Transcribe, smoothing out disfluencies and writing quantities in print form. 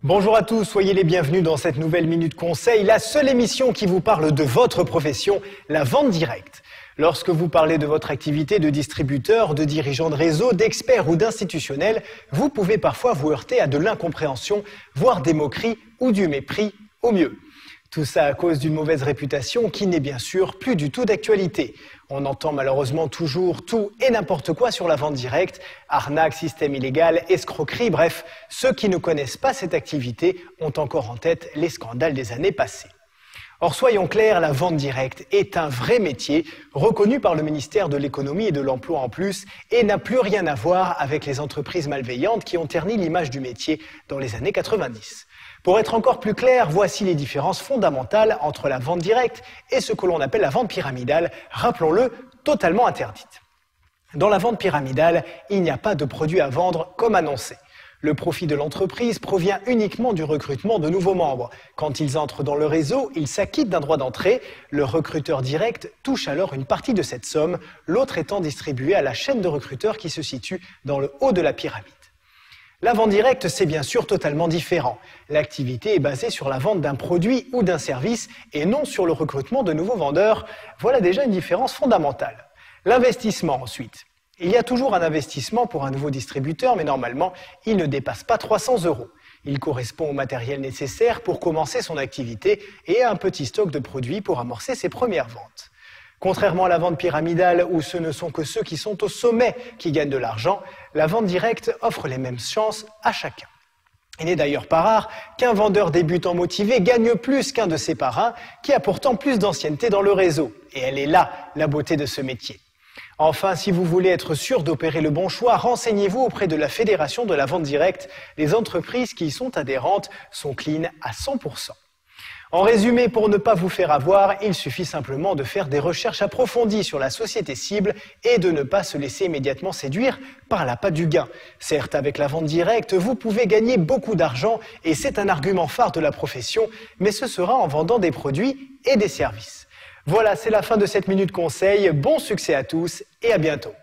Bonjour à tous, soyez les bienvenus dans cette nouvelle Minute Conseil, la seule émission qui vous parle de votre profession, la vente directe. Lorsque vous parlez de votre activité de distributeur, de dirigeant de réseau, d'expert ou d'institutionnel, vous pouvez parfois vous heurter à de l'incompréhension, voire des moqueries ou du mépris au mieux. Tout ça à cause d'une mauvaise réputation qui n'est bien sûr plus du tout d'actualité. On entend malheureusement toujours tout et n'importe quoi sur la vente directe, arnaque, système illégal, escroquerie, bref, ceux qui ne connaissent pas cette activité ont encore en tête les scandales des années passées. Or, soyons clairs, la vente directe est un vrai métier, reconnu par le ministère de l'Économie et de l'Emploi en plus, et n'a plus rien à voir avec les entreprises malveillantes qui ont terni l'image du métier dans les années 90. Pour être encore plus clair, voici les différences fondamentales entre la vente directe et ce que l'on appelle la vente pyramidale, rappelons-le, totalement interdite. Dans la vente pyramidale, il n'y a pas de produit à vendre comme annoncé. Le profit de l'entreprise provient uniquement du recrutement de nouveaux membres. Quand ils entrent dans le réseau, ils s'acquittent d'un droit d'entrée. Le recruteur direct touche alors une partie de cette somme, l'autre étant distribué à la chaîne de recruteurs qui se situe dans le haut de la pyramide. La vente directe, c'est bien sûr totalement différent. L'activité est basée sur la vente d'un produit ou d'un service et non sur le recrutement de nouveaux vendeurs. Voilà déjà une différence fondamentale. L'investissement ensuite. Il y a toujours un investissement pour un nouveau distributeur, mais normalement, il ne dépasse pas 300 €. Il correspond au matériel nécessaire pour commencer son activité et à un petit stock de produits pour amorcer ses premières ventes. Contrairement à la vente pyramidale, où ce ne sont que ceux qui sont au sommet qui gagnent de l'argent, la vente directe offre les mêmes chances à chacun. Il n'est d'ailleurs pas rare qu'un vendeur débutant motivé gagne plus qu'un de ses parrains, qui a pourtant plus d'ancienneté dans le réseau. Et elle est là, la beauté de ce métier. Enfin, si vous voulez être sûr d'opérer le bon choix, renseignez-vous auprès de la Fédération de la vente directe. Les entreprises qui y sont adhérentes sont clean à 100%. En résumé, pour ne pas vous faire avoir, il suffit simplement de faire des recherches approfondies sur la société cible et de ne pas se laisser immédiatement séduire par l'appât du gain. Certes, avec la vente directe, vous pouvez gagner beaucoup d'argent et c'est un argument phare de la profession, mais ce sera en vendant des produits et des services. Voilà, c'est la fin de cette Minute Conseil. Bon succès à tous et à bientôt.